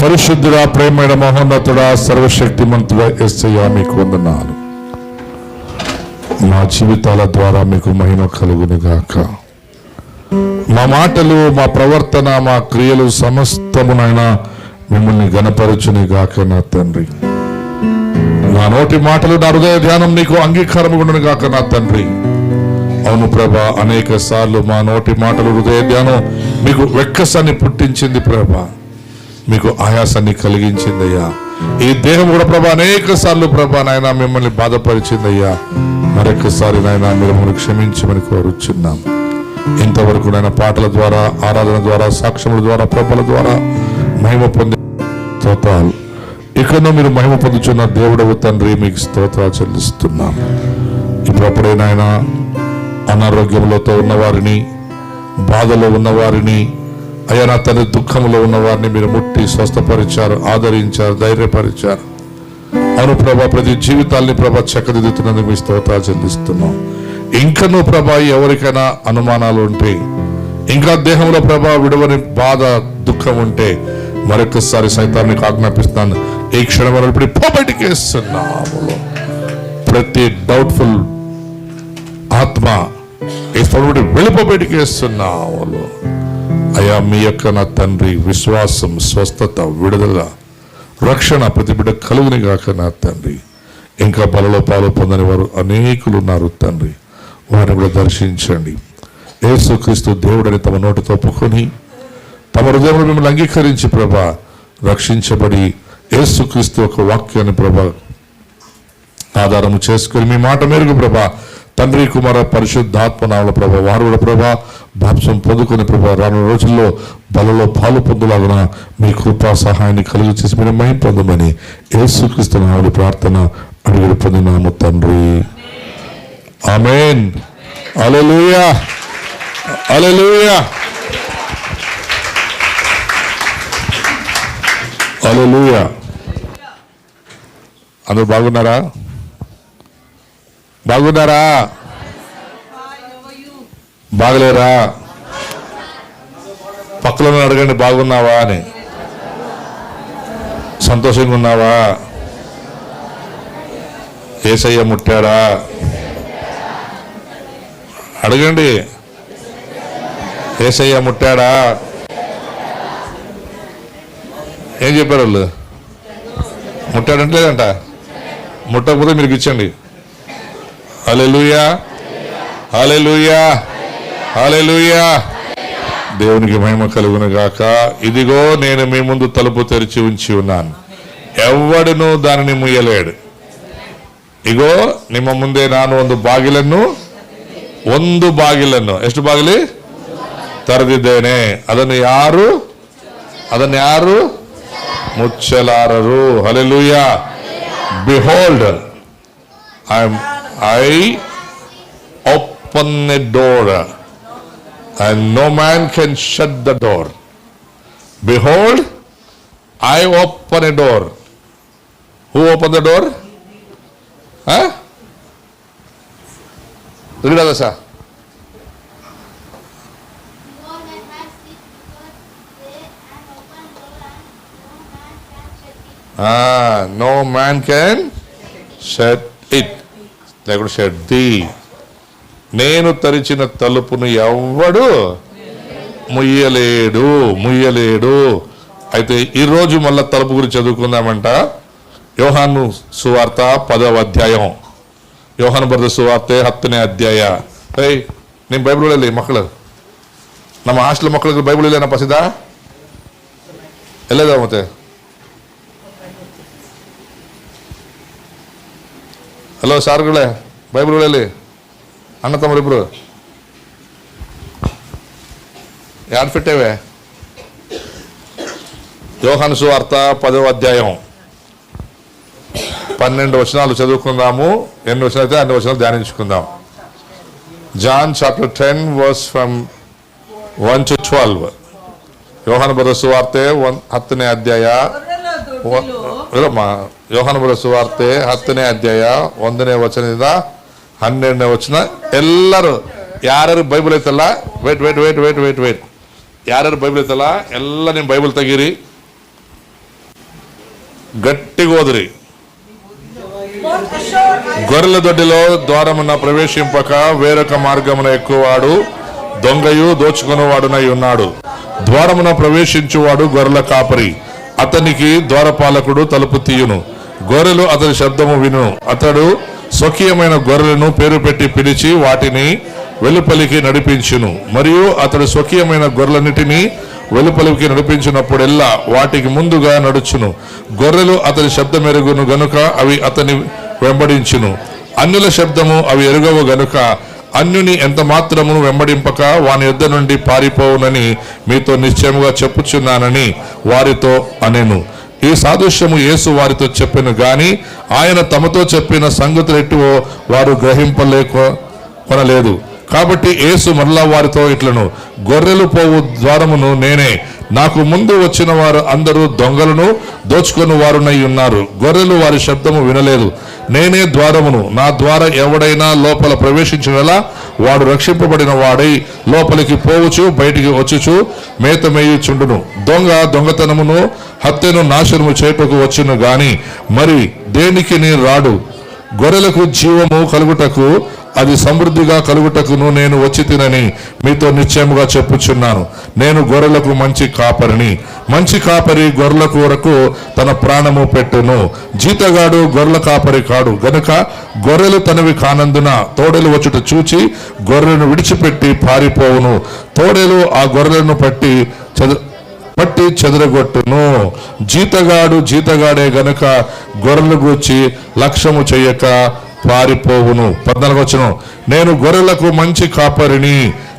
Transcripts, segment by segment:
పరిశుద్ధుడా, ప్రేమైన మహోన్నతుడా, సర్వశక్తిమంతుడా యేసయ్యా మీకు వందనాలు. మా జీవితాల ద్వారా మీకు మహిమ కలుగును గాక. మా మాటలు, మా ప్రవర్తన, మా క్రియలు సమస్తమునైనా మిమ్మల్ని గణపరచుని గాక నా తండ్రి. నా నోటి మాటలు, నా హృదయ ధ్యానం నీకు అంగీకారముగుండును గాక నా తండ్రి. అవును ప్రభా, అనేక సార్లు మా నోటి మాటలు, హృదయ ధ్యానం మీకు వెక్కసాన్ని పుట్టించింది ప్రభా, మీకు ఆయాసాన్ని కలిగించిందయ్యా. ఈ దేహం కూడా ప్రభా అనేక సార్లు ప్రభా నాయన మిమ్మల్ని బాధపరిచిందయ్యా. మరొకసారి నాయన మిమ్మల్ని క్షమించమని కోరుచున్నాం. ఇంతవరకు నాయన పాటల ద్వారా, ఆరాధన ద్వారా, సాక్ష్యముల ద్వారా, ప్రభుల ద్వారా మహిమ పొందే స్తోత్రాలు. ఇకనో మీరు మహిమ పొందుచున్న దేవుడవు తండ్రి, మీకు స్తోత్రాలు చెల్లిస్తున్నాం. ఇప్పుడప్పుడే నాయన అనారోగ్యములతో ఉన్నవారిని, బాధలో ఉన్నవారిని, అయ్యా నా తండ్రి దుఃఖంలో ఉన్నవారిని మీరు ముట్టి స్వస్థపరిచారు, ఆదరించారు, ధైర్యపరిచారు. అవును ప్రభా, ప్రతి జీవితాల్ని ప్రభా చక్కదిద్దుతున్నందుకు మీ స్తోత్రాలు చెల్లిస్తున్నాం. ఇంకనూ ప్రభా ఎవరికైనా అనుమానాలు ఉంటే, ఇంకా దేహంలో ప్రభా విడవని బాధ, దుఃఖం ఉంటే మరొకసారి సైతానికి ఆజ్ఞాపిస్తాను, ఈ క్షణం ఇప్పుడు బయటికి వేస్తున్నాము. ప్రతి డౌట్ఫుల్ ఆత్మ ఈ స్థలం వెళ్ళిపోబయటికి వేస్తున్నాము. అయ్యా మీ యొక్క నా తండ్రి విశ్వాసం, స్వస్థత, విడుదల, రక్షణ ప్రతి బిడ్డ కలుగుని గాక నా తండ్రి. ఇంకా బలలో పాలు పొందని వారు అనేకులు ఉన్నారు తండ్రి, వారిని కూడా దర్శించండి. యేసుక్రీస్తు దేవుడని తమ నోటితో ఒప్పుకొని తమ హృదయంలో మిమ్మల్ని అంగీకరించి ప్రభా రక్షించబడి యేసుక్రీస్తు యొక్క వాక్యాన్ని ప్రభా ఆధారము చేసుకొని మీ మాట మేరకు ప్రభా తండ్రి, కుమార, పరిశుద్ధాత్మ నామములో ప్రభా వారు కూడా ప్రభా బాప్సం పొందుకొని ప్రభా రానున్న రోజుల్లో బలలో పాలు పొందులాగున మీ కృపా సహాయాన్ని కలుగు చేసి మీరు మహిమ పొందమని యేసుక్రీస్తు నామములో ప్రార్థన అడిగి పొందినాము తండ్రి. ఆమేన్. హల్లెలూయా, హల్లెలూయా, హల్లెలూయా. అందరూ బాగున్నారా? బాగున్నారా? బాగలేరా? పక్కలో అడగండి, బాగున్నావా అని. సంతోషంగా ఉన్నావా? యేసయ్య ముట్టాడా? అడగండి, యేసయ్య ముట్టాడా? ఏం చెప్పారు వాళ్ళు? ముట్టాడంటే లేదంట. ముట్టకపోతే మీరు ఇచ్చండి. హల్లెలూయా, హల్లెలూయా, హల్లెలూయా. దేవునికి మహిమ కలుగును గాక. ఇదిగో నేను మీ ముందు తలుపు తెరిచి ఉంచి ఉన్నాను, ఎవ్వడును దానిని ముయ్యలేడు. ఇగో ನಿಮ್ಮ ಮುಂದೆ ನಾನು ಒಂದು ಬಾಗಿಲನ್ನು ಎಷ್ಟು ಬಾಗಿಲಿ ತೆರೆದಿದ್ದೇನೆ, ಅದನ್ನು ಯಾರು ಮುಚ್ಚಲಾರರು. Hallelujah. Behold, I open a door and no man can shut the door. Behold, I open a door. Who opened the door? Huh? Read that, sir. No man can shut it. లేకుండా shut the. నేను తెరిచిన తలుపును ఎవ్వడు ముయ్యలేడు. అయితే ఈరోజు మళ్ళా తలుపు గురించి చదువుకుందామంట. యోహాను సువార్త 10వ అధ్యాయం. యోహాను ಬರೆದ ಸುವಾರ್ತೆ 10ನೇ ಅಧ್ಯಾಯ. ನಿಮ್ಮ ಬೈಬಲ್ ಮಕ್ಕಳು, ನಮ್ಮ ಹಾಸ್ಟೆಲ್ ಮಕ್ಕಳಿಗೆ ಬೈಬಲ್ ಇಲ್ಲ ಏನಪ್ಪ ಸಿದ್ಧ? ಎಲ್ಲದ ಮತ್ತೆ? ಹಲೋ ಸಾರ್ಗಳೇ, ಬೈಬಲ್ಗಳಲ್ಲಿ ಅಣ್ಣ ತಮ್ಮರಿಬ್ರು ಯಾರು ಫಿಟ್ಟೇವೆ? యోహాను సువార్త 10వ అధ్యాయం 12 వచనాలు చదువుకుందాము. ఎన్ని వచనాలు అయితే అన్ని వచనాలు ధ్యానించుకుందాం. John chapter 10 verse from 1 to 12. యోహాను బరెದ ಸುವಾರ್ತೆ 10ನೇ ಅಧ್ಯಾಯ. యోహాను బರೆದ ಸುವಾರ್ತೆ 10ನೇ ಅಧ್ಯಾಯ 1ನೇ ವಚನದಿಂದ 12ನೇ ವಚನ. ಎಲ್ಲರೂ ಯಾರ್ಯಾರು ಬೈಬಲ್ ಐತಲ್ಲ, ವೇಟ್ ಯಾರ್ಯಾರು ಬೈಬಲ್ ಐತಲ್ಲ ಎಲ್ಲ ನಿಮ್ಮ ಬೈಬಲ್ ತೆಗೀರಿ. గట్టిగా ఓదిరి. గొర్రెల దొడ్డిలో ద్వారమున ప్రవేశింపక వేరొక మార్గమున ఎక్కువాడు దొంగయు దోచుకునేవాడునై ఉన్నాడు. ద్వారమున ప్రవేశించువాడు గొర్రెల కాపరి. అతనికి ద్వారపాలకుడు తలుపు తీయును. గొర్రెలు అతని శబ్దము విను. అతడు స్వకీయమైన గొర్రెలను పేరు పెట్టి పిలిచి వాటిని వెలుపలికి నడిపించును. మరియు అతడు స్వకీయమైన గొర్రెలన్నిటినీ వెలుపలికి నడిపించినప్పుడెల్లా వాటికి ముందుగా నడుచును. గొర్రెలు అతని శబ్దం ఎరుగును గనుక అవి అతని వెంబడించును. అన్యుల శబ్దము అవి ఎరుగవు గనుక అన్యుని ఎంత మాత్రమును వెంబడింపక వాని యొద్ద నుండి పారిపోవునని మీతో నిశ్చయముగా చెప్పుచున్నానని వారితో అనెను. ఈ సాదృశ్యము యేసు వారితో చెప్పెను గాని ఆయన తమతో చెప్పిన సంగతులెట్టువో వారు గ్రహింపలేకొనలేదు. కాబట్టి యేసు మరలా వారితో ఇట్లను, గొర్రెలు పోవు ద్వారమును నేనే. నాకు ముందు వచ్చిన వారు అందరూ దొంగలను దోచుకొని వారునై ఉన్నారు. గొర్రెలు వారి శబ్దము వినలేదు. నేనే ద్వారమును. నా ద్వారా ఎవడైనా లోపల ప్రవేశించినలా వాడు రక్షింపబడిన వాడై లోపలికి పోవచ్చు బయటికి వచ్చుచు మేత మేయుచుండును. దొంగ దొంగతనమును హత్యను నాశనము చేయుటకు వచ్చును గాని మరి దేనికి నేను రాడు. గొర్రెలకు జీవము కలుగుటకు అది సమృద్ధిగా కలుగుటకును నేను వచ్చి తినని మీతో నిశ్చయముగా చెప్పుచున్నాను. నేను గొర్రెలకు మంచి కాపరిని. మంచి కాపరి గొర్రెల కొరకు తన ప్రాణము పెట్టును. జీతగాడు గొర్రెల కాపరి కాడు గనుక గొర్రెలు తనవి కానందున తోడేలు వచ్చుట చూచి గొర్రెలను విడిచిపెట్టి పారిపోవును. తోడేలు ఆ గొర్రెలను పట్టి చెదరగొట్టును. జీతగాడు జీతగాడే గనుక గొర్రెలు గూర్చి లక్ష్యము చెయ్యక పారిపోవును. 14వ వచనం, నేను గొర్రెలకు మంచి కాపరిని.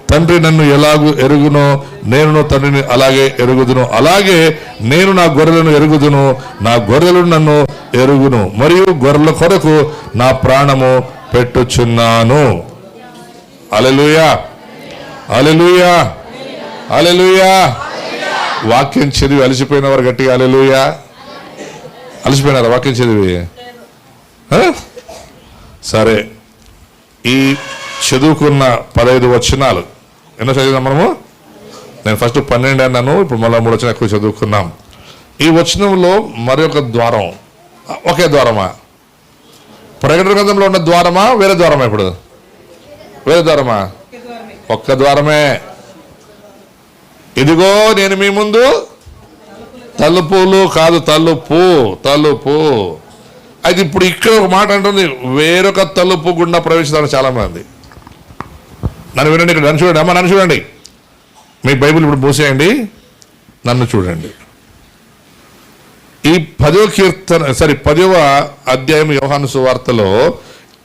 తండ్రి నన్ను ఎలాగూ ఎరుగునో నేను తండ్రిని అలాగే ఎరుగుదును. అలాగే నేను నా గొర్రెలను ఎరుగుదును. నా గొర్రెలు నన్ను ఎరుగును. మరియు గొర్రెల కొరకు నా ప్రాణము పెట్టుచున్నాను. హల్లెలూయా, హల్లెలూయా, హల్లెలూయా. వాక్యం చదివి అలసిపోయిన వారు గట్టిగా హల్లెలూయా. అలసిపోయినారా వాక్యం చదివి? సరే, ఈ చదువుకున్న 15 వచనాలు ఎన్నో చదివినాం మనము? నేను ఫస్ట్ 12 అన్నాను, ఇప్పుడు మళ్ళీ 3 వచనాలు ఎక్కువ చదువుకున్నాం. ఈ వచనంలో మరొక ద్వారం, ఒకే ద్వారమా? ప్రకటన గ్రంథంలో ఉన్న ద్వారమా వేరే ద్వారమా? ఇప్పుడు వేరే ద్వారమా? ఒక్క ద్వారమే. ఇదిగో నేను మీ ముందు తలుపులు కాదు, తలుపు తలుపు. అయితే ఇప్పుడు ఇక్కడ ఒక మాట అంటుంది, వేరొక తలుపు గుండా ప్రవేశిస్తారు చాలా మంది. నన్ను వినండి, ఇక్కడ నన్ను చూడండి. అమ్మ నన్ను చూడండి. మీ బైబిల్ ఇప్పుడు మూసేయండి, నన్ను చూడండి. ఈ 10వ అధ్యాయం యోహాను సువార్తలో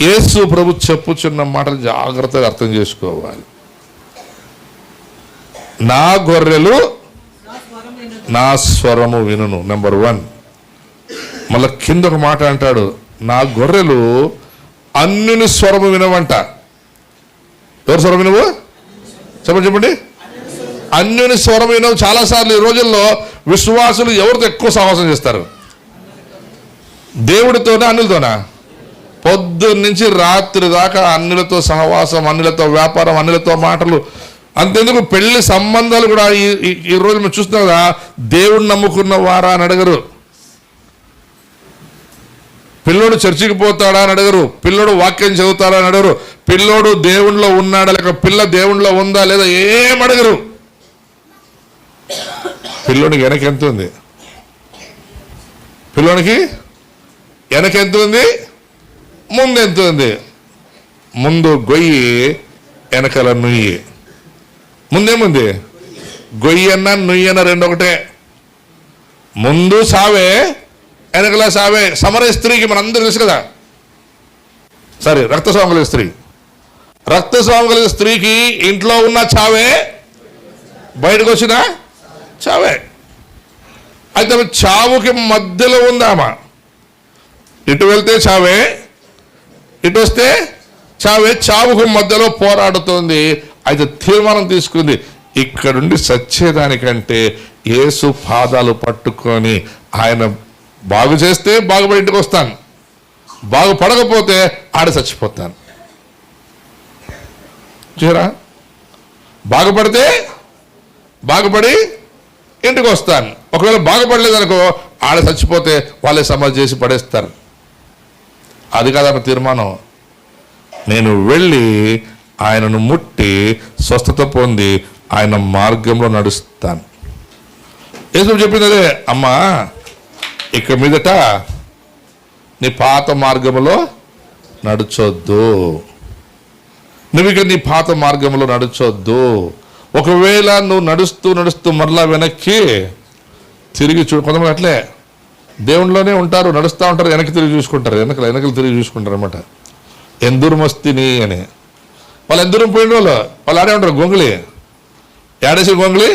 యేసు ప్రభు చెప్పుచున్న మాటలు జాగ్రత్తగా అర్థం చేసుకోవాలి. నా గొర్రెలు నా స్వరము వినును. నెంబర్ 1. మళ్ళా కింద ఒక మాట అంటాడు, నా గొర్రెలు అన్యుని స్వరము వినవంట. ఎవరు స్వరం వినవు? చెప్పండి. అన్యుని స్వరం వినవు. చాలాసార్లు ఈ రోజుల్లో విశ్వాసులు ఎవరితో ఎక్కువ సహవాసం చేస్తారు? దేవుడితోనా అన్యులతోనా? పొద్దున్నుంచి రాత్రి దాకా అన్యులతో సహవాసం, అన్యులతో వ్యాపారం, అన్యులతో మాటలు. అంతెందుకు పెళ్లి సంబంధాలు కూడా ఈ రోజు మేము చూస్తున్నాం కదా, దేవుడిని నమ్ముకున్న వారా అని అడగరు. పిల్లోడు చర్చికి పోతాడా అని అడగరు. పిల్లోడు వాక్యం చదువుతాడా అని అడగరు. పిల్లోడు దేవుణ్ణిలో ఉన్నాడా లేక పిల్ల దేవుణ్ణిలో ఉందా లేదా ఏం అడగరు. పిల్లోనికి వెనక ఎంత ఉంది? పిల్లోనికి వెనక ఎంత ఉంది? ముందు ఎంత ఉంది? ముందు గొయ్యి, వెనకల నుయ్యి. ముందేముంది? గొయ్యన్న నుయ్యన్న రెండు ఒకటే. ముందు సావే, వెనకలా సావే. సమర స్త్రీకి మనందరూ తెలుసు కదా. సరే, రక్తస్రావం కలిగిన స్త్రీ. రక్తస్రావం కలిగిన స్త్రీకి ఇంట్లో ఉన్న చావే, బయటకు వచ్చిన చావే. అయితే చావుకి మధ్యలో ఉందామా? ఇటు వెళ్తే చావే, ఇటు వస్తే చావే. చావుకు మధ్యలో పోరాడుతుంది. అయితే తీర్మానం తీసుకుంది, ఇక్కడుండి సచ్చేదానికంటే యేసు పాదాలు పట్టుకొని ఆయన బాగు చేస్తే బాగుపడి ఇంటికి వస్తాను, బాగుపడకపోతే ఆడ చచ్చిపోతాను. చూరా, బాగుపడితే బాగుపడి ఇంటికి వస్తాను. ఒకవేళ బాగుపడలేదనుకో ఆడ చచ్చిపోతే వాళ్ళే సమాధి చేసి పడేస్తారు. అది కాదన్న తీర్మానం. నేను వెళ్ళి ఆయనను ముట్టి స్వస్థత పొంది ఆయన మార్గంలో నడుస్తాను. యేసు చెప్పింది అదే, అమ్మా ఇక మీదట నీ పాత మార్గంలో నడుచొద్దు, నువ్వు ఇక నీ పాత మార్గంలో నడుచొద్దు. ఒకవేళ నువ్వు నడుస్తూ మరలా వెనక్కి తిరిగి కొంతమంది అట్లే దేవునిలోనే ఉంటారు, నడుస్తూ ఉంటారు, వెనక్కి తిరిగి చూసుకుంటారు, వెనకలు తిరిగి చూసుకుంటారు అనమాట. ఎందూరం వస్తుంది అని. వాళ్ళు ఎందూరం పోయిన వాళ్ళు ఆడే ఉంటారు. గొంగుళి ఏడేసి గొంగుళి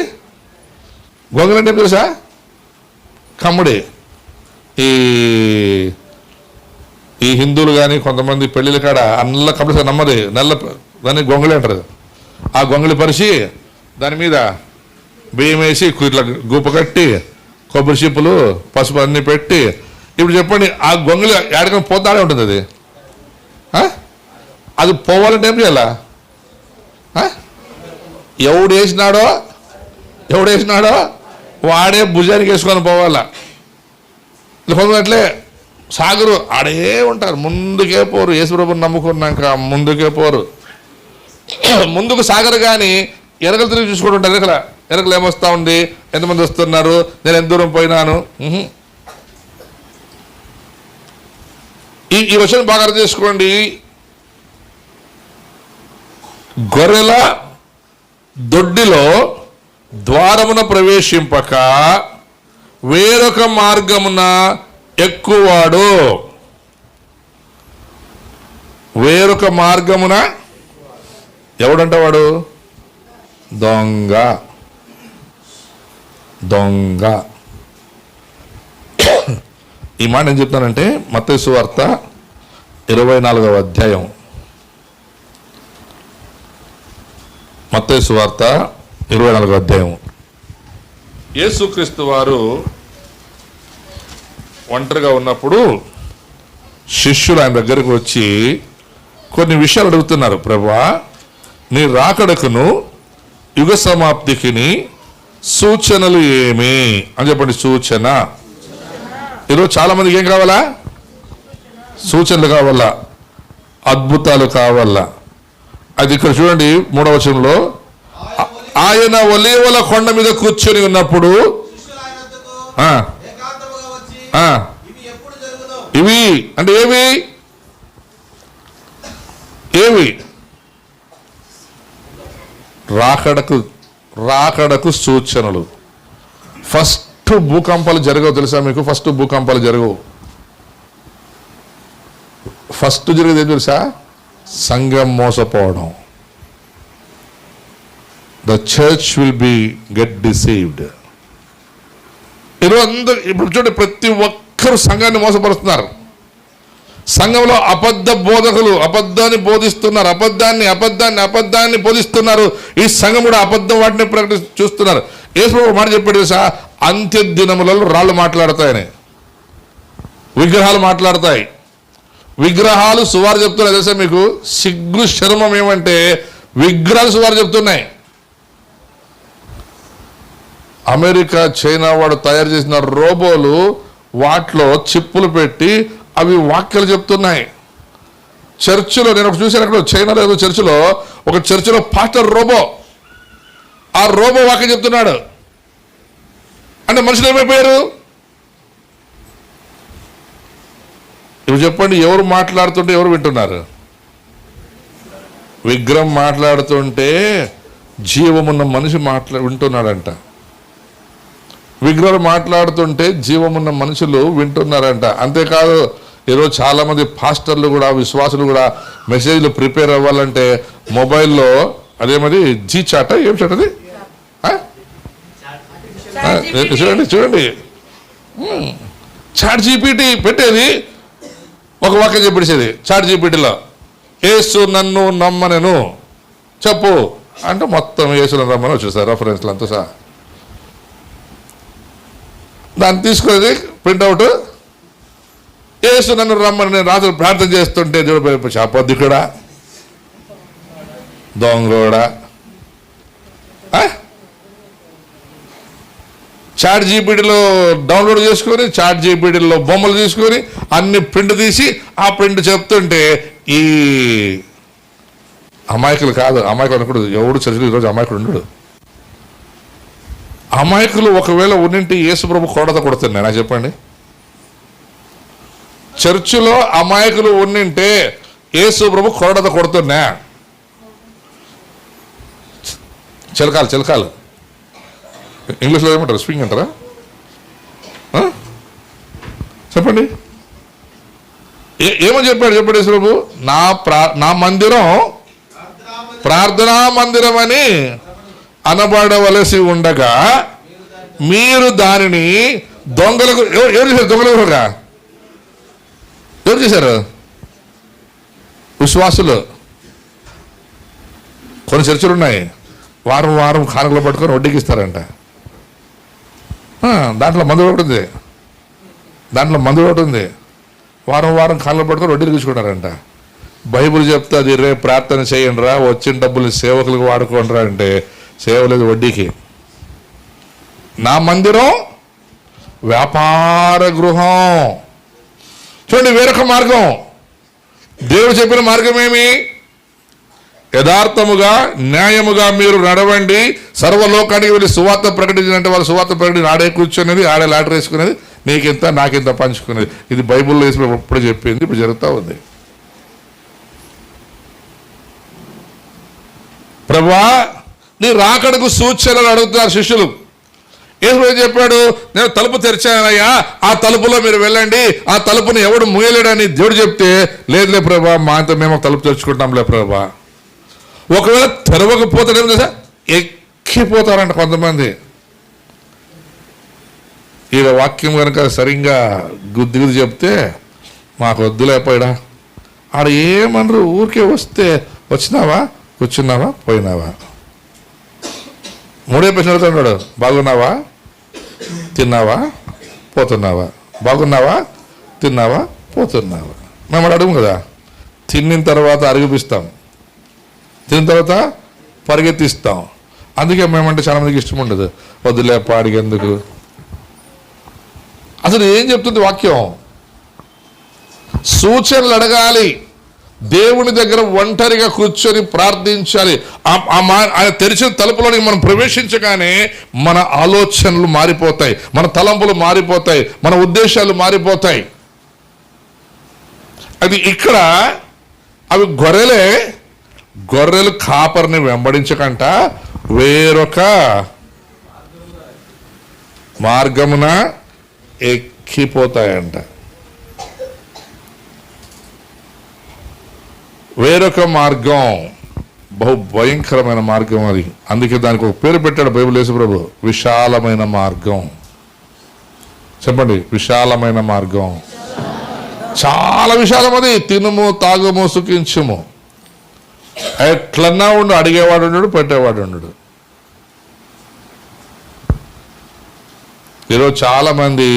అంటే తెలుసా? కమ్ముడి. ఈ హిందువులు కానీ కొంతమంది పెళ్ళిళ్ళ కాడ అన్నల కంపల్సరీ నమ్మది నల్ల దాన్ని గొంగళి అంటారు. ఆ గొంగళి పరిచి దాని మీద బియ్యం వేసి ఇట్లా గుప్ప కట్టి కొబ్బరి చిప్పులు పసుపు అన్నీ పెట్టి, ఇప్పుడు చెప్పండి ఆ గొంగళి ఏడకం పోతాడే ఉంటుంది. అది పోవాలంటే ఏం చేయాలా? ఎవడేసినాడో వాడే భుజానికి వేసుకొని పోవాలా. అట్లే సాగరు ఆడే ఉంటారు, ముందుకే పోరు. యేసుప్రభుని నమ్ముకున్నాక ముందుకే పోరు. ముందుకు సాగరు కానీ ఎరకలు తిరిగి చూసుకుంటుంటారు. ఎరకలు ఏమొస్తా ఉంది, ఎంతమంది వస్తున్నారు, నేను ఎంత దూరం పోయినాను. ఈ విషయం బాగా అర్థం చేసుకోండి. గొర్రెల దొడ్డిలో ద్వారమున ప్రవేశింపక వేరొక మార్గమున ఎక్కువాడు. వేరొక మార్గమున ఎవడంట వాడు? దొంగ. ఈ మాట ఏం చెప్తానంటే మత్తయి సువార్త 24వ అధ్యాయం. మత్తయి సువార్త 24వ అధ్యాయం. యేసుక్రీస్తు వారు ఒంటరిగా ఉన్నప్పుడు శిష్యులు ఆయన దగ్గరకు వచ్చి కొన్ని విషయాలు అడుగుతున్నారు. ప్రభువా, నీ రాకడకును యుగ సమాప్తికి సూచనలు ఏమి అని చెప్పండి. సూచన. ఈరోజు చాలా మందికి ఏం కావాలా? సూచనలు కావాలా, అద్భుతాలు కావాలా. అది ఇక్కడ చూడండి 3వ వచనంలో, ఆయన ఒలీవల కొండ మీద కూర్చొని ఉన్నప్పుడు ఇవి అంటే ఏవి రాకడకు సూచనలు. ఫస్ట్ భూకంపాలు జరగవు తెలుసా మీకు? ఫస్ట్ భూకంపాలు జరగవు. ఫస్ట్ జరిగేది ఏం తెలుసా? సంఘం మోసపోవడం. The church will be get deceived. ఈరోజు అందరూ ఇప్పుడు చూడండి, ప్రతి ఒక్కరు సంఘాన్ని మోసపరుస్తున్నారు. సంఘంలో అబద్ధ బోధకులు అబద్ధాన్ని బోధిస్తున్నారు, అబద్ధాన్ని బోధిస్తున్నారు. ఈ సంఘం కూడా అబద్ధం వాటిని చూస్తున్నారు. యేసు మాట చెప్పాడు తెలుసా? అంత్య దినములలో రాళ్ళు మాట్లాడతాయని, విగ్రహాలు మాట్లాడతాయి. విగ్రహాలు సువారు చెప్తున్నాయి తెలుసా మీకు? సిగ్గు శర్మం ఏమంటే విగ్రహాలు సువారు చెప్తున్నాయి. అమెరికా, చైనా వాడు తయారు చేసిన రోబోలు వాటిలో చిప్పులు పెట్టి అవి వాక్యాలు చెప్తున్నాయి. చర్చిలో నేను ఒకటి చూశాను, అక్కడ చైనాలో ఏదో ఒక చర్చిలో పాస్టర్ రోబో, ఆ రోబో వాక్యం చెప్తున్నాడు. అంటే మనుషులు ఏమైపోయారు? ఇప్పుడు చెప్పండి, ఎవరు మాట్లాడుతుంటే ఎవరు వింటున్నారు? విగ్రహం మాట్లాడుతుంటే జీవమున్న మనిషి వింటున్నాడంట. విగ్రహాలు మాట్లాడుతుంటే జీవమున్న మనుషులు వింటున్నారంట. అంతేకాదు, ఈరోజు చాలామంది పాస్టర్లు కూడా, విశ్వాసులు కూడా మెసేజ్లు ప్రిపేర్ అవ్వాలంటే మొబైల్లో అదేమది జీ చాట, ఏం చాట్ అది? చూడండి చాట్ జీపీటీ పెట్టేది, ఒక వాక్యం చెప్పేసేది చాట్ జీపీటీలో. యేసు నన్ను నమ్మనను చెప్పు అంటే మొత్తం యేసును రమ్మని వచ్చేసారు రెఫరెన్స్లు అంతా సార్. దాన్ని తీసుకునేది ప్రింట్అవుట్, యేసు నన్ను రమ్మని నేను రాత్రి ప్రార్థన చేస్తుంటే చూడబోయి శాపద్దికుడా, దొంగోడా. చాట్ జీపీటీలో డౌన్లోడ్ చేసుకొని చాట్ జీపీటీలో బొమ్మలు తీసుకొని అన్ని ప్రింట్ తీసి ఆ ప్రింట్ చెప్తుంటే ఈ అమాయకులు కాదు, అమాయకులు అనకూడదు, ఎవడు చర్చలు ఈరోజు అమాయకుడు ఉండడు. అమాయకులు ఒకవేళ ఉన్నింటి యేసుప్రభు కొడత కొడుతున్నా నాకు చెప్పండి. చర్చిలో అమాయకులు ఉన్నింటే యేసుప్రభు కొడత కొడుతున్నా. చిలకాలు ఇంగ్లీష్లో ఏమంటారు, స్వింగ్ అంటారా? చెప్పండి, ఏమని చెప్పాడు చెప్పండి యేసుప్రభు? నా మందిరం ప్రార్థనా మందిరం అని అనబడవలసి ఉండగా మీరు దానిని దొంగలకు ఎవరు చేశారు? దొంగలుగా ఎవరు చేశారు? విశ్వాసులు. కొన్ని చర్చలు ఉన్నాయి, వారం వారం కానుకలు పట్టుకొని వడ్డీకి ఇస్తారంట. దాంట్లో మందు ఒకటి ఉంది, వారం వారం కానుకలు పట్టుకొని వడ్డీలు తీసుకుంటారంట. బైబిల్ చెప్తుంది రేపు ప్రార్థన చేయండి రా, వచ్చిన డబ్బులు సేవకులకు వాడుకోండి రా అంటే సేవ లేదు, వడ్డీకి. నా మందిరం వ్యాపార గృహం. చూడండి, వేరొక మార్గం. దేవుడు చెప్పిన మార్గం ఏమి? యథార్థముగా న్యాయముగా మీరు నడవండి, సర్వలోకానికి వెళ్ళి సువార్త ప్రకటించినట్టు వాళ్ళు సువార్త ప్రకటించి ఆడే కూర్చునేది, ఆడే లాటరీ వేసుకునేది, నీకింత నాకింత పంచుకునేది. ఇది బైబిల్లో వేసి ఎప్పుడు చెప్పింది, ఇప్పుడు జరుగుతూ ఉంది. ప్రభువా నీ రాకడకు సూచనలు అడుగుతున్నారు శిష్యులు. యేసు చెప్పాడు, నేను తలుపు తెరిచానయ్యా, ఆ తలుపులో మీరు వెళ్ళండి, ఆ తలుపుని ఎవడు మూయలేడని దేవుడు చెప్తే, లేదులే ప్రభా మా అంత మేము తలుపు తెరుచుకుంటాంలే ప్రభా. ఒకవేళ తెరవకపోతే ఏం తెలుసా, ఎక్కిపోతారంట కొంతమంది. ఈ వాక్యం కనుక సరిగ్గా గుద్ది చెప్తే మాకు వద్దులేపోయాడా, ఆడ ఏమనరు, ఊరికే వస్తే వచ్చినావా, కూర్చున్నావా, పోయినావా. మూడే ప్రశ్న అడుగుతున్నాడు, బాగున్నావా, తిన్నావా, పోతున్నావా, బాగున్నావా, తిన్నావా, పోతున్నావా. మేము అడుగు కదా, తిన్న తర్వాత అరిగిపిస్తాం, తిన్న తర్వాత పరిగెత్తిస్తాం. అందుకే మేమంటే చాలా మందికి ఇష్టం ఉండదు, వద్దులే పాడిగెందుకు. అసలు ఏం చెప్తుంది వాక్యం? సూచనలు అడగాలి, దేవుని దగ్గర ఒంటరిగా కూర్చొని ప్రార్థించాలి. ఆయన తెరిచిన తలుపులోనికి మనం ప్రవేశించగానే మన ఆలోచనలు మారిపోతాయి, మన తలంపులు మారిపోతాయి, మన ఉద్దేశాలు మారిపోతాయి. అది ఇక్కడ అవి గొర్రెలు కాపరిని వెంబడించకంట వేరొక మార్గమున ఎక్కిపోతాయంట. వేరొక మార్గం బహు భయంకరమైన మార్గం అది. అందుకే దానికి ఒక పేరు పెట్టాడు బైబిల్ యేసుప్రభు, విశాలమైన మార్గం. చెప్పండి, విశాలమైన మార్గం. చాలా విశాలం అది. తినుము తాగుము సుఖించుము, ఎట్లన్నా ఉండు, అడిగేవాడు ఉండడు, పెట్టేవాడు ఉండడు. ఈరోజు చాలా మంది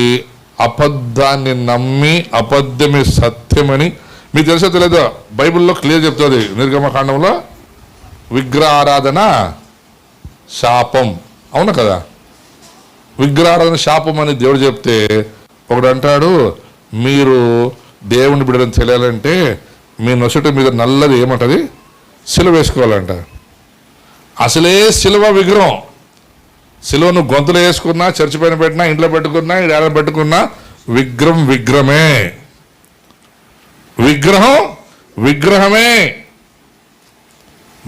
అబద్ధాన్ని నమ్మి అబద్ధమే సత్యమని, మీకు తెలుసో తెలియదు, బైబిల్లో క్లియర్ చెప్తుంది నిర్గమకాండంలో, విగ్రహ ఆరాధన శాపం. అవును కదా, విగ్రహారాధన శాపం అని దేవుడు చెప్తే ఒకడు అంటాడు, మీరు దేవుని బిడ్డని తెలియాలంటే మీ నొసటి మీద నల్లది ఏమంటది, సిలువ వేసుకోవాలంట. అసలే సిలువ విగ్రహం. సిలువను గొంతులో వేసుకున్నా, చర్చి పైన పెట్టినా, ఇంట్లో పెట్టుకున్నా, ఏడాది పెట్టుకున్నా, విగ్రహమే. విగ్రహమే.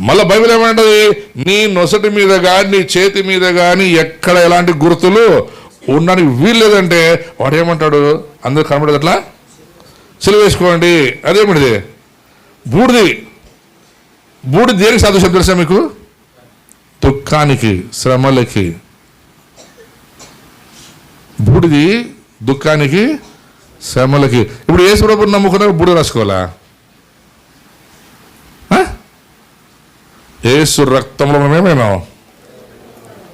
మళ్ళీ బైబిల్ ఏమంటది, నీ నొసటి మీద కానీ నీ చేతి మీద కానీ ఎక్కడ ఎలాంటి గుర్తులు ఉండడానికి వీల్లేదంటే వాడు ఏమంటాడు, అందరూ కనబడదు అట్లా సిలువ వేసుకోండి. అదేమిటిది, బూడిది దేనికి సాదృశ్యం తెలుసా మీకు? దుఃఖానికి, శ్రమలకి. బూడిది దుఃఖానికి, శ్రమలకి. ఇప్పుడు యేసు ప్రభువుని నమ్ముకున్నా బూడిద రాసుకోవాలా? యేసు రక్తంలో మనమేమైనా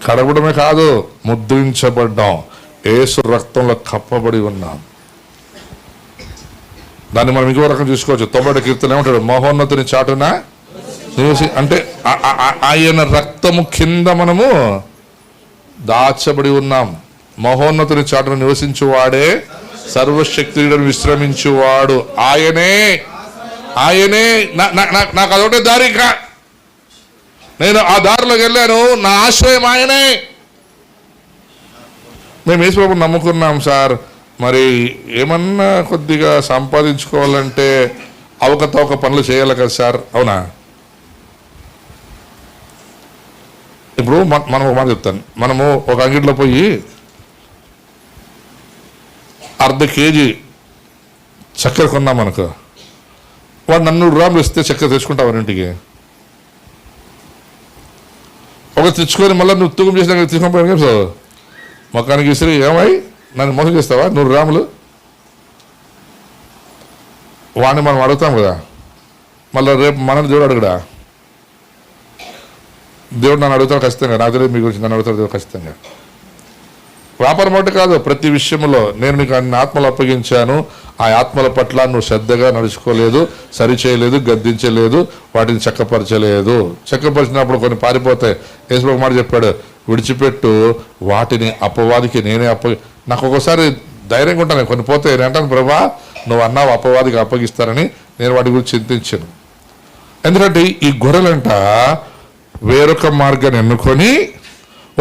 కడగడమే కాదు, ముద్రించబడ్డాం, యేసు రక్తంలో కప్పబడి ఉన్నాం. దాన్ని మనం ఇంకో రకం చూసుకోవచ్చు. 90 కీర్తన ఏమంటాడు, మహోన్నతుని చాటున అంటే ఆయన రక్తము కింద మనము దాచబడి ఉన్నాం. మహోన్నతుని చాటును నివసించువాడే సర్వశక్తులను విశ్రమించువాడు ఆయనే. నాకు అదొకటే దారి. నేను ఆ దారిలోకి వెళ్ళాను. నా ఆశ్రయం ఆయనే. మేము యేసుప్రభుని నమ్ముకున్నాం సార్. మరి ఏమన్నా కొద్దిగా సంపాదించుకోవాలంటే అవకతవక పనులు చేయాలి కదా సార్. అవునా? ఇప్పుడు మనం ఒక మాట చెప్తాను. మనము ఒక అంగిట్లో పోయి ½ కేజీ చక్కెర కొన్నాం అనుకో, వాడు 400 గ్రాములు ఇస్తే చక్కెర తెచ్చుకుంటావు ఇంటికి. ఒక తెచ్చుకొని మళ్ళీ నువ్వు తూకం చేసినా తీసుకొని సార్ మొక్కానికి విసిరి ఏమై నన్ను మోసం చేస్తావా 100 గ్రాములు? వాడిని మనం అడుగుతాం కదా. మళ్ళీ రేపు మనల్ని దేవుడు అడుగుడా? దేవుడు నన్ను అడుగుతాడు ఖచ్చితంగా. నాకు తెలియదు మీ గురించి, నన్ను అడుగుతాడు దేవుడు ఖచ్చితంగా. వ్యాపారం ఒకటి కాదు, ప్రతి విషయంలో నేను నీకు అన్ని ఆత్మలు అప్పగించాను. ఆ ఆత్మల పట్ల నువ్వు శ్రద్ధగా నడుచుకోలేదు, సరిచేయలేదు, గద్దించలేదు, వాటిని చక్కపరచలేదు. చక్కపరిచినప్పుడు కొన్ని పారిపోతాయి. యేసుప్రభు మాట చెప్పాడు, విడిచిపెట్టు వాటిని, అపవాదికి నేనే నాకు ఒక్కోసారి ధైర్యంగా ఉంటాను. కొన్ని పోతే నేను అంటాను, ప్రభా నువ్వు అన్నావు అపవాదికి అప్పగిస్తానని. నేను వాటి గురించి చింతించాను. ఎందుకంటే ఈ గొర్రెలంట వేరొక మార్గాన్ని ఎన్నుకొని,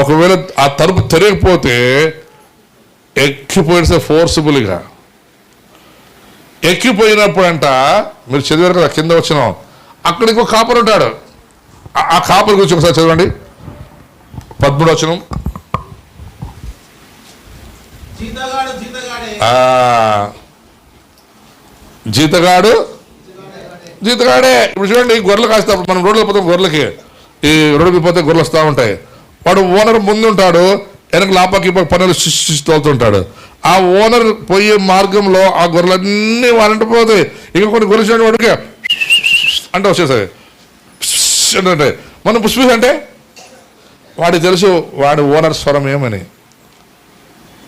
ఒకవేళ ఆ తలుపు తెరగకపోతే ఎక్కిపోయితే ఫోర్సిబుల్గా ఎక్కిపోయినప్పుడంట, మీరు చదివారు కదా కింద వచ్చినాం, అక్కడ ఇంకో కాపరి ఉంటాడు. ఆ కాపరి గురించి ఒకసారి చదవండి. 13 వచనం. జీతగాడు జీతగాడే. ఇప్పుడు చూడండి, గొర్రెలు కాసేటప్పుడు మనం రోడ్లో పోతాం, గొర్రెలకి ఈ రోడ్డు పోతే గొర్రెలు వస్తూ ఉంటాయి. వాడు ఓనర్ ముందు ఉంటాడు, వెనక లాపాకి పనులు తోలుతుంటాడు. ఆ ఓనర్ పోయే మార్గంలో ఆ గొర్రెలన్నీ వారంట పోతాయి. ఇంకా కొన్ని గొర్రెలు చూడండి, వాడికి అంటే వచ్చేసాయి అంటే మనం పుష్పి అంటే వాడికి తెలుసు వాడి ఓనర్ స్వరం ఏమని.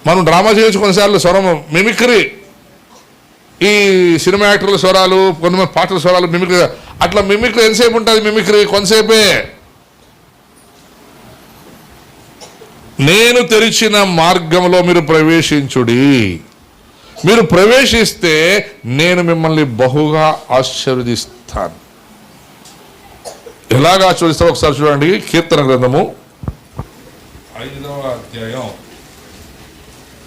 మనం డ్రామా చేయొచ్చు కొన్నిసార్లు, స్వరం మిమిక్రీ. ఈ సినిమా యాక్టర్ల స్వరాలు, కొంతమంది పాటల స్వరాలు మిమిక్రీ. అట్లా మిమిక్రీ ఎంతసేపు ఉంటుంది? మిమిక్రీ కొంతసేపే. నేను తెరిచిన మార్గంలో మీరు ప్రవేశించుడి. మీరు ప్రవేశిస్తే నేను మిమ్మల్ని బహుగా ఆశీర్వదిస్తాను. ఎలాగా ఆశీర్వదిస్తావు ఒకసారి చూడండి. కీర్తన గ్రంథము 5వ అధ్యాయం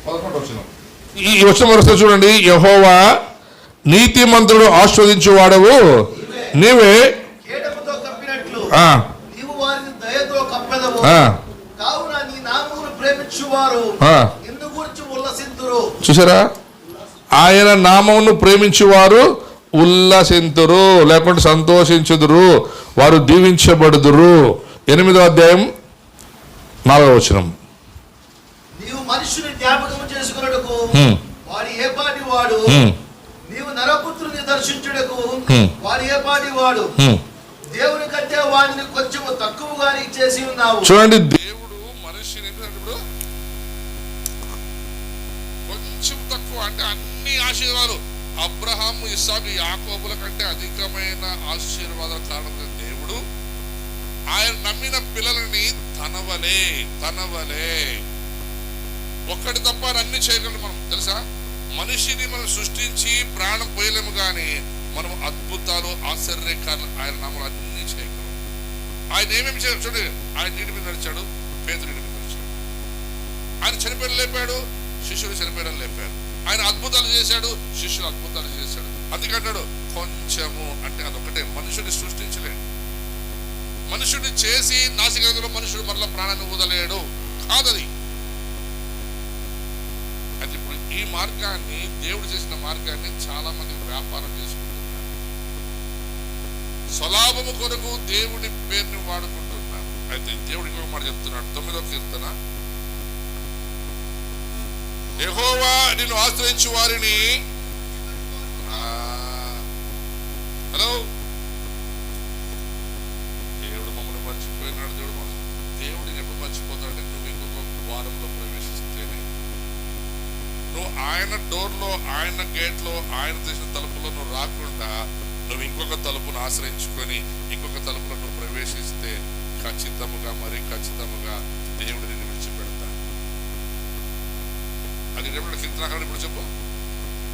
11వ వచనం. ఈ వచనం వరుస చూడండి. యెహోవా నీతిమంతుడు ఆస్వాదించువాడవు నీవే, చూసారా? ఆయన నామమును ప్రేమించువారు ఉల్లసింతురు, లేకుంటే సంతోషించుదురు, వారు దీవించబడుదురు. 8వ అధ్యాయం 4వ వచనం. నీవు మనుషుని జ్ఞాపకం చేసుకున్నట్టుకు వాడు ఏ పాటి వాడు, నీవు నరపుత్రుని దర్శించుటకు వాడు ఏ పాటి వాడు, దేవుని కంటే వాడిని కొంచెం తక్కువగా చేసి ఉన్నావు. చూడండి, దేవుడు మనిషిని కొంచెం తక్కువ అంటే అన్ని ఆశీర్వాదాలు అబ్రహాము, ఇస్సాకు, యాకోబుల కంటే అధికమైన ఆశీర్వాదాల కారణంగా దేవుడు ఆయన నమ్మిన పిల్లలని తనవలే ఒక్కటి తప్ప అన్ని చేయగలరు. మనం తెలుసా, మనిషిని మనం సృష్టించి ప్రాణం పోయలేము, కానీ మనం అద్భుతాలు, ఆశ్చర్యకాలు ఆయన నామలు అన్ని చేయగలం. ఆయన ఏమేమి చేయరు చూడండి. ఆయన నీటి మీద నడిచాడు, పేతురు నీటి మీద నడిచాడు. ఆయన చనిపోయిన లేపాడు, శిష్యుడు చనిపోయిన లేపాడు. ఆయన అద్భుతాలు చేశాడు, శిష్యుడు అద్భుతాలు చేశాడు. అందుకంటాడు కొంచెము అంటే అదొకటే. మనుషుడిని సృష్టించలేడు, మనుషుడిని చేసి నాసికలో మనుషుడు మరలా ప్రాణాన్ని ఊదలేడు, కాదది. అయితే ఇప్పుడు ఈ మార్గాన్ని, దేవుడు చేసిన మార్గాన్ని చాలా మంది వ్యాపారం చేసుకుంటున్నారు. స్వలాభము కొరకు దేవుడి పేరుని వాడుకుంటున్నారు. అయితే దేవుడికి ఒక మాట చెప్తున్నాడు. 9వ కీర్తన, యెహోవా నిన్ను ఆశ్రయించు వారిని, హలో, దేవుడు మమ్మల్ని మర్చిపోయినాడు. దేవుడిని ఎప్పుడు మర్చిపోతాడంటే నువ్వు ఇంకొక వారంలో ప్రవేశిస్తేనే, నువ్వు ఆయన డోర్లో, ఆయన గేట్లో, ఆయన చేసిన తలుపులో నువ్వు రాకుండా నువ్వు ఇంకొక తలుపును ఆశ్రయించుకొని ఇంకొక తలుపులో నువ్వు ప్రవేశిస్తే ఖచ్చితంగా, మరి ఖచ్చితంగా దేవుడు నిన్ను విడిచిపెడతాడు. అది కీర్తన ఇప్పుడు చెప్పు.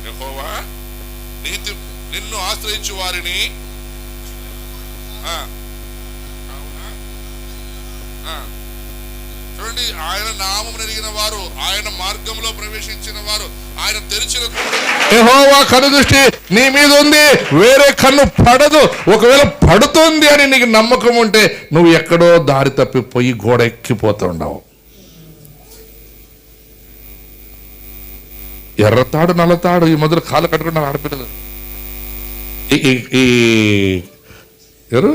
యెహోవా నీతి నిన్ను ఆశ్రయించు వారిని చూడండి, ఆయన నామం ఎరిగిన వారు, ఆయన మార్గంలో ప్రవేశించిన వారు, ఆయన తెరిచిన యెహోవా కన్ను దృష్టి నీ మీద ఉంది, వేరే కన్ను పడదు. ఒకవేళ పడుతుంది అని నీకు నమ్మకం ఉంటే నువ్వు ఎక్కడో దారి తప్పిపోయి గోడ ఎక్కిపోతుండవు. ఎర్రతాడు నల్లతాడు ఈ మొదలు కాళ్ళు కట్టుకున్నారు ఆడపిల్లలు. ఈ ఎవరు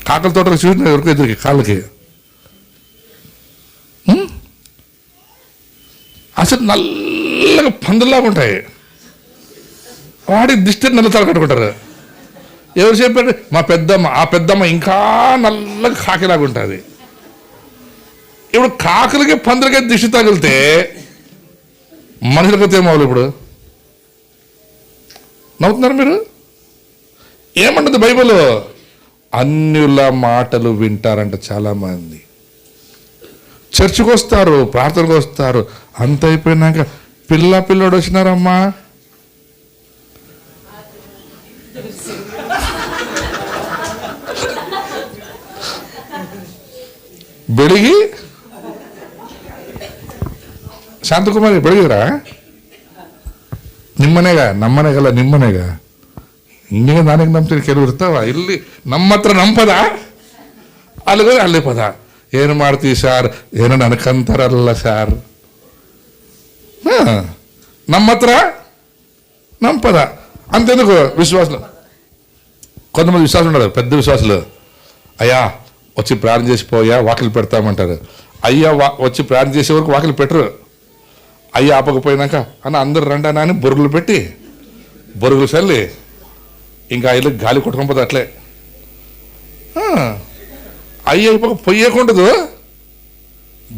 కాకల తోటకు చూసిన ఎవరికి ఎదురికి కాళ్ళకి అసలు నల్లగా పందులాగా ఉంటాయి. వాడికి దిష్టి నల్లతాడు కట్టుకుంటారు. ఎవరు చెప్పారు? మా పెద్దమ్మ. ఆ పెద్దమ్మ ఇంకా నల్లగా కాకిలాగా ఉంటుంది. ఇప్పుడు కాకులకి పందులకి దిష్టి తగిలితే మనుషులకి ఏమవులు? ఇప్పుడు నవ్వుతున్నారు మీరు? ఏమంటుంది బైబిల్? అన్యుల మాటలు వింటారంట చాలా మంది. చర్చికి వస్తారు, ప్రార్థనకు వస్తారు, అంత అయిపోయినాక పిల్లోడు వచ్చినారమ్మా, బెడిగి శాంతకుమారి బెడిగిరా ನಿಮ್ಮನೆಗ ನಮ್ಮನೆಗಲ್ಲ ನಿಮ್ಮನೆಗ ಹಿಂಗೆ ನನಗೆ ನಂಬ್ತೀನಿ. ಕೆಲವು ಇರ್ತಾವ ಇಲ್ಲಿ ನಮ್ಮ ಹತ್ರ ನಂಪದ ಅಲ್ಲಿಗೆ ಅಲ್ಲಿ ಪದ ಏನು ಮಾಡ್ತೀವಿ ಸಾರ್, ಏನೋ ನನಕಂತಾರಲ್ಲ ಸಾರ್. ನಮ್ಮ హత్ర నంపద అంతెందుకు విశ్వాసులు. కొంతమంది విశ్వాసులు ఉన్నారు, పెద్ద విశ్వాసులు. అయ్యా వచ్చి ప్రార్థన చేసిపోయా వాకిలు పెడతామంటారు. అయ్యా వచ్చి ప్రార్థన చేసే వరకు వాకిలు పెట్టరు. అయ్యా ఆపకపోయినాక అన్న అందరు రండి అని బొరుగులు పెట్టి బొరుగులు చల్లి ఇంకా ఇల్లు గాలి కొట్టుకోకపోతే అట్లే. అయ్యా అయిపోక పొయ్యకుండదు,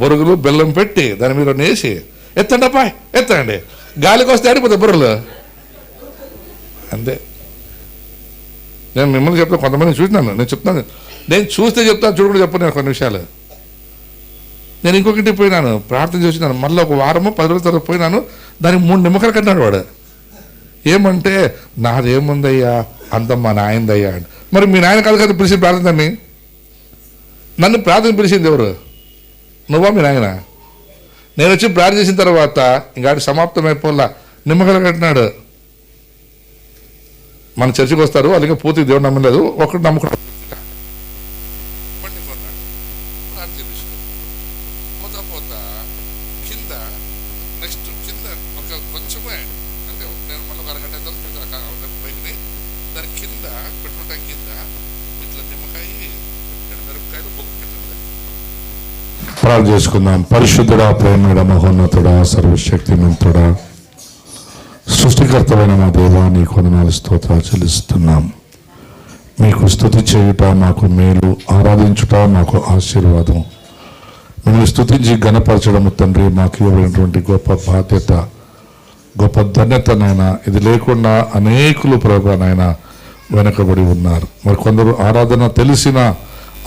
బొరుగులు బెల్లం పెట్టి దాని మీద వేసి ఎత్తండి అబ్బాయి ఎత్తండి, గాలికి వస్తే ఆడిపోతాయి బొరుగులు. అంతే. నేను మిమ్మల్ని చెప్తాను, కొంతమంది చూసినాను, నేను చెప్తాను, నేను చూస్తే చెప్తాను, చూడకుండా చెప్పను నేను కొన్ని విషయాలు. నేను ఇంకొకటి పోయినాను, ప్రార్థన చేసినాను, మళ్ళీ ఒక వారము 10 రోజుల తర్వాత పోయినాను, దానికి 3 నిమ్మకాయలు కట్టినాడు వాడు. ఏమంటే నాదేముందయ్యా అంత మా నాయనదయ్యా అంటే. మరి మీ నాయన కాదు కదా పిలిచి ప్రార్థనని, నన్ను ప్రార్థన పిలిచింది ఎవరు? నువ్వా మీ నాయన? నేను వచ్చి ప్రార్థన చేసిన తర్వాత ఇంకా సమాప్తం అయిపోలా, నిమ్మకాయలు కట్టినాడు. మన చర్చికి వస్తారు, అలాగే పూర్తి దేవుడు నమ్మలేదు, ఒకటి నమ్ముకున్నాడు. ప్రార్థన చేసుకుందాం. పరిశుద్ధుడా, ప్రేమడ, మహోన్నతుడా, సర్వశక్తిమంతుడా, సృష్టికర్తమైన మా దేవా, నీకు వందనాలు స్తోత్రాలు చెల్లిస్తున్నాం. మీకు స్తుతి చేయుట మాకు మేలు, ఆరాధించుట మాకు ఆశీర్వాదం. మిమ్మల్ని స్తుతించి గణపరచడము తండ్రి మాకు ఇవ్వబడినటువంటి గొప్ప బాధ్యత, గొప్ప ధన్యత నాయన. ఇది లేకుండా అనేకులు ప్రభా నాయన వెనకబడి ఉన్నారు. మరి కొందరు ఆరాధన తెలిసిన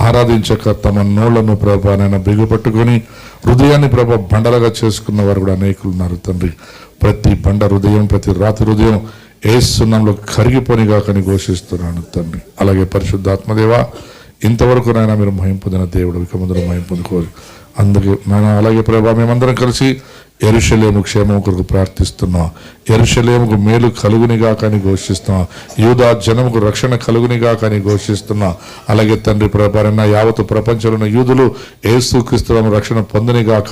ఆరాధించక తమ నోళ్లను ప్రభా నాయన బిగుపట్టుకొని హృదయాన్ని ప్రభా బండలుగా చేసుకున్న వారు కూడా అనేకులు ఉన్నారు తండ్రి. ప్రతి బండ హృదయం, ప్రతి రాతి హృదయం యేసు నామములో కరిగిపోనిగా కని ఘోషిస్తున్నాను తండ్రి. అలాగే పరిశుద్ధాత్మదేవా, ఇంతవరకు నాయన మీరు మహిమ పొందిన దేవుడు, ఇక ముందు మహిమ పొందుకోరు. అందుకే నాయన అలాగే ప్రభా మేమందరం కలిసి యెరూషలేము క్షేమం కొరకు ప్రార్థిస్తున్నాం. యెరూషలేముకు మేలు కలుగునిగా కానీ ఘోషిస్తున్నాం. యూదా జనముకు రక్షణ కలుగునిగా కానీ ఘోషిస్తున్నాం. అలాగే తండ్రి ప్రభాన యావత్తు ప్రపంచంలో ఉన్న యూదులు యేసుక్రీస్తు రక్షణ పొందనిగాక,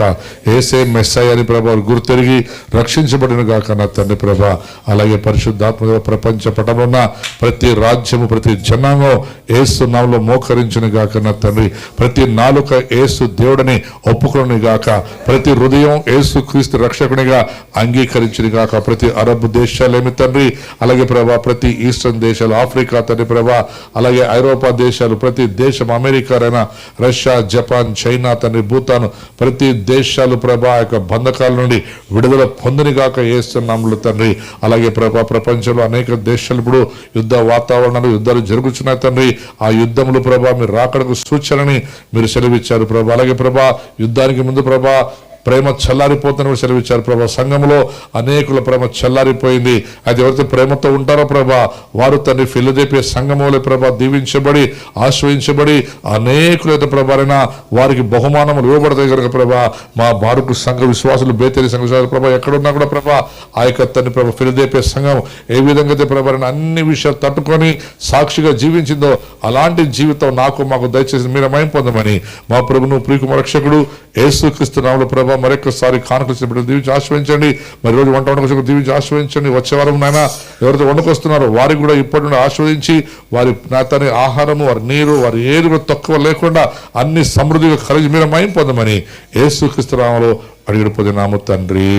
యేసే మెస్సయ్య అని ప్రభా గుర్తెరిగి రక్షించబడిన గాక నా తండ్రి ప్రభా. అలాగే పరిశుద్ధాత్మ ప్రపంచ పటంలో ఉన్న ప్రతి రాజ్యము, ప్రతి జనాంగం యేసు నామములో మోకరించిన గాక నా తండ్రి. ప్రతి నాలుక యేసు దేవుడని ఒప్పుకొని గాక, ప్రతి హృదయం యేసు క్రీస్తు రక్షకునిగా అంగీకరించిన గాక. ప్రతి అరబ్ దేశాలేమి తండ్రి, అలాగే ప్రభా ప్రతి ఈస్టర్న్ దేశాలు, ఆఫ్రికా తండ్రి ప్రభా, అలాగే ఐరోపా దేశాలు, ప్రతి దేశం, అమెరికారైనా, రష్యా, జపాన్, చైనా తండ్రి, భూతాను, ప్రతి దేశాలు ప్రభా యొక్క బంధకాల నుండి విడుదల పొందని గాక యేసునామములో తండ్రి. అలాగే ప్రభా ప్రపంచంలో అనేక దేశాలు ఇప్పుడు యుద్ధ వాతావరణాలు, యుద్ధాలు జరుగుతున్నాయి తండ్రి. ఆ యుద్ధములు ప్రభా మీరు రాకడకు సూచనని మీరు సెలవిచ్చారు ప్రభా. అలాగే ప్రభా యుద్ధానికి ముందు ప్రభా ప్రేమ చల్లారిపోతుందని సెలవిచ్చారు ప్రభా. సంఘంలో అనేకుల ప్రేమ చల్లారిపోయింది. అది ఎవరైతే ప్రేమతో ఉంటారో ప్రభా, వారు తండ్రి ఫిలదెల్ఫియా సంఘములో ప్రభా దీవించబడి ఆశ్రయించబడి అనేకులైతే ప్రభారైనా వారికి బహుమానములు ఇవ్వబడతాయి కనుక ప్రభా, మా బారుకు సంఘ విశ్వాసులు, బేతేలి సంఘ విశ్వాసులు ప్రభా ఎక్కడున్నా కూడా ప్రభా, ఆ యొక్క తండ్రి ప్రభా ఫిలదెల్ఫియా సంఘం ఏ విధంగా అయితే ప్రభారైనా అన్ని విషయాలు తట్టుకొని సాక్షిగా జీవించిందో అలాంటి జీవితం నాకు మాకు దయచేసి మీరు మహిమ పొందమని మా ప్రభును ప్రియకుమార రక్షకుడు యేసుక్రీస్తు నామములో ప్రభా మరొకసారి కానుకలు దీవించి ఆశ్రయించండి. మరి రోజు వంట దీవించి ఆశ్రయించండి. వచ్చే వారం నాయన ఎవరైతే వండుకొస్తున్నారో వారికి కూడా ఇప్పటి నుండి ఆశ్రయించి వారి తన ఆహారము, వారి నీరు, వారి ఏది కూడా తక్కువ లేకుండా అన్ని సమృద్ధిగా కలిసి మీరు మహిమ పొందమని యేసుక్రీస్తు నామములో అడిగిపోతున్నాము తండ్రి.